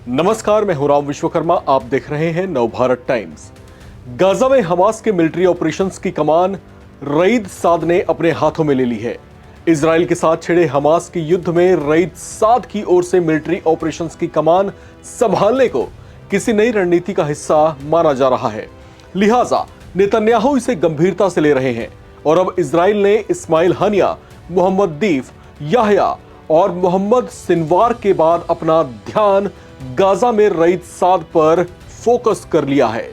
नमस्कार, मैं हूं राम विश्वकर्मा। आप देख रहे हैं नवभारत टाइम्स। गाजा में हमास के मिलिट्री ऑपरेशंस की कमान रईद साद ने अपने हाथों में ले ली है। इजराइल के साथ छिड़े हमास के युद्ध में रईद साद की ओर से मिलिट्री ऑपरेशंस की कमान संभालने को किसी नई रणनीति का हिस्सा माना जा रहा है। लिहाजा नेतन्याहू इसे गंभीरता से ले रहे हैं और अब इजराइल ने इस्माइल हनिया, मोहम्मद दीफ, याह्या और मोहम्मद सिनवार के बाद अपना ध्यान गाजा में रईद साद पर फोकस कर लिया है।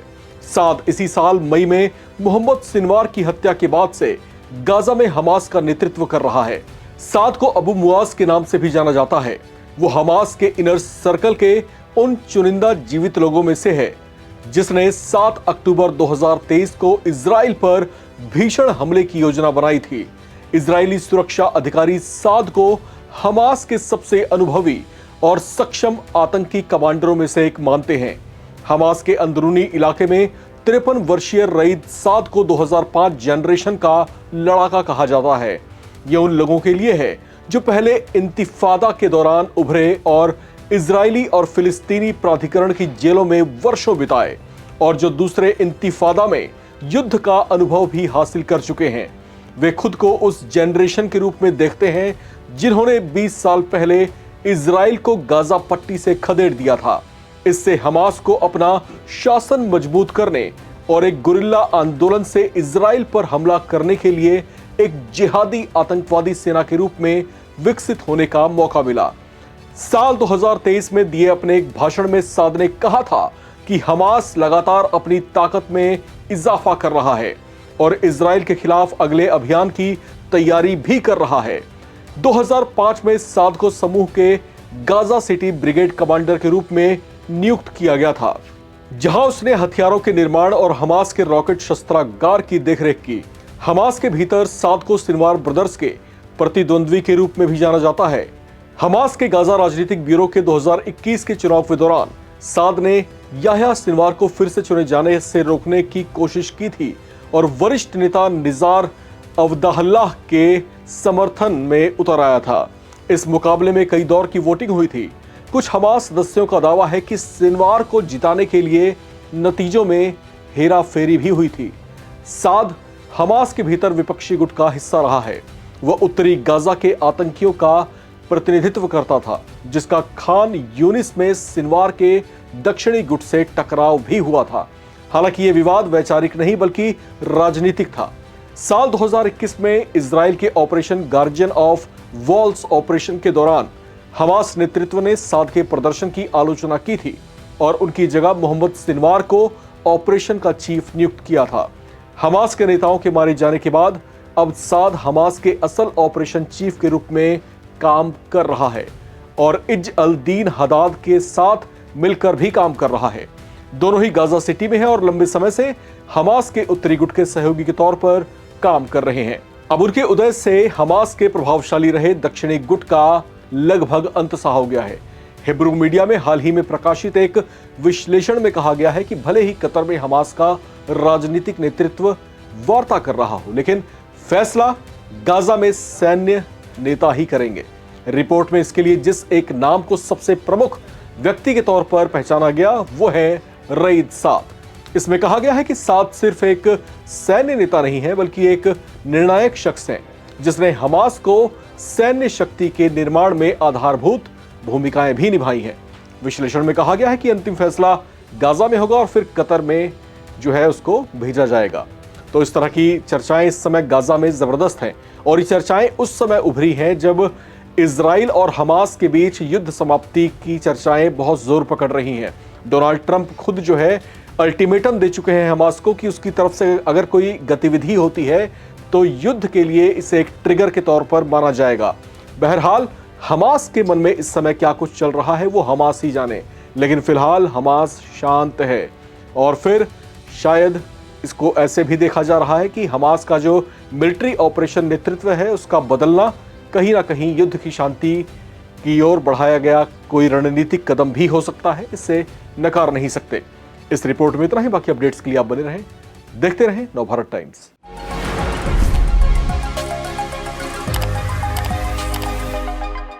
साद इसी साल मई में मोहम्मद सिनवार की हत्या के बाद से गाजा में हमास का नेतृत्व कर रहा है। साद को अबू मुआज के नाम से भी जाना जाता है। वो हमास के इनर सर्कल के उन चुनिंदा जीवित लोगों में से है जिसने 7 अक्टूबर 2023 को इजराइल पर भीषण हमले की योजना बनाई थी। इजरायली सुरक्षा अधिकारी साद को हमास के सबसे अनुभवी और सक्षम आतंकी कमांडरों में से एक मानते हैं। हमास के अंदरूनी इलाके में 53 वर्षीय रईद साद को 2005 जनरेशन का लड़ाका कहा जाता है। यह उन लोगों के लिए है जो पहले इंतिफादा के दौरान उभरे और इजरायली और फिलिस्तीनी प्राधिकरण की जेलों में वर्षों बिताए और जो दूसरे इंतिफादा में युद्ध का अनुभव भी हासिल कर चुके हैं। वे खुद को उस जनरेशन के रूप में देखते हैं जिन्होंने 20 साल पहले इजराइल को गाजा पट्टी से खदेड़ दिया था। इससे हमास को अपना शासन मजबूत करने और एक गुरिल्ला आंदोलन से इजराइल पर हमला करने के लिए एक जिहादी आतंकवादी सेना के रूप में विकसित होने का मौका मिला। साल 2023 में दिए अपने एक भाषण में साद ने कहा था कि हमास लगातार अपनी ताकत में इजाफा कर रहा है और इजराइल के खिलाफ अगले अभियान की तैयारी भी कर रहा है। 2005 में साद को समूह के गाजा सिटी ब्रिगेड कमांडर के रूप में नियुक्त किया गया था, जहां उसने हथियारों के निर्माण और हमास के रॉकेट शस्त्रागार की देखरेख की। हमास के भीतर साद को सिनवार ब्रदर्स के प्रतिद्वंद्वी के रूप में भी जाना जाता है। हमास के गाजा राजनीतिक ब्यूरो के 2021 के चुनाव के दौरान साद ने याह्या सिनवार को फिर से चुने जाने से रोकने की कोशिश की थी और वरिष्ठ नेता निजार अब्दुल्लाह के समर्थन में उतर आया था। इस मुकाबले में कई दौर की वोटिंग हुई थी। कुछ हमास सदस्यों का दावा है कि सिनवार को जिताने के लिए नतीजों में हेरा फेरी भी हुई थी। साद हमास के भीतर विपक्षी गुट का हिस्सा रहा है। वह उत्तरी गाजा के आतंकियों का प्रतिनिधित्व करता था, जिसका खान यूनिस में सिनवार के दक्षिणी गुट से टकराव भी हुआ था। हालांकि यह विवाद वैचारिक नहीं बल्कि राजनीतिक था। साल 2021 में इजराइल के operation guardian of walls operation के दौरान हमास नेतृत्व ने साद के प्रदर्शन की आलोचना की थी और उनकी जगह मोहम्मद सिनवार को ऑपरेशन का चीफ नियुक्त किया था। हमास के नेताओं के मारे जाने के बाद अब साद हमास के असल ऑपरेशन चीफ के रूप में काम कर रहा है और इज अल दीन हदाद के साथ मिलकर भी काम कर रहा है। दोनों ही गाजा सिटी में हैं और लंबे समय से हमास के उत्तरी गुट के सहयोगी के तौर पर काम कर रहे हैं। अब उनके उदय से हमास के प्रभावशाली रहे दक्षिणी गुट का लगभग अंत सा हो गया है। हिब्रू मीडिया में हाल ही में प्रकाशित एक विश्लेषण में कहा गया है कि भले ही कतर में हमास का राजनीतिक नेतृत्व वार्ता कर रहा हो, लेकिन फैसला गाजा में सैन्य नेता ही करेंगे। रिपोर्ट में इसके लिए जिस एक नाम को सबसे प्रमुख व्यक्ति के तौर पर पहचाना गया वो है रईद साद। इसमें कहा गया है कि साद सिर्फ एक सैन्य नेता नहीं है बल्कि एक निर्णायक शख्स है जिसने हमास को सैन्य शक्ति के निर्माण में आधारभूत भूमिकाएं भी निभाई हैं। विश्लेषण में कहा गया है कि अंतिम फैसला गाजा में होगा और फिर कतर में जो है उसको भेजा जाएगा। तो इस तरह की चर्चाएं इस समय गाजा में जबरदस्त हैं और ये चर्चाएं उस समय उभरी हैं जब इजराइल और हमास के बीच युद्ध समाप्ति की चर्चाएं बहुत जोर पकड़ रही हैं। डोनाल्ड ट्रंप खुद जो है अल्टीमेटम दे चुके हैं हमास को कि उसकी तरफ से अगर कोई गतिविधि होती है तो युद्ध के लिए इसे एक ट्रिगर के तौर पर माना जाएगा। बहरहाल हमास के मन में इस समय क्या कुछ चल रहा है वो हमास ही जाने, लेकिन फिलहाल हमास शांत है और फिर शायद इसको ऐसे भी देखा जा रहा है कि हमास का जो मिलिट्री ऑपरेशन नेतृत्व है उसका बदलना कहीं ना कहीं युद्ध की शांति की ओर बढ़ाया गया कोई रणनीतिक कदम भी हो सकता है। इससे नकार नहीं सकते। इस रिपोर्ट में इतना ही। बाकी अपडेट्स के लिए आप बने रहें, देखते रहें नवभारत टाइम्स।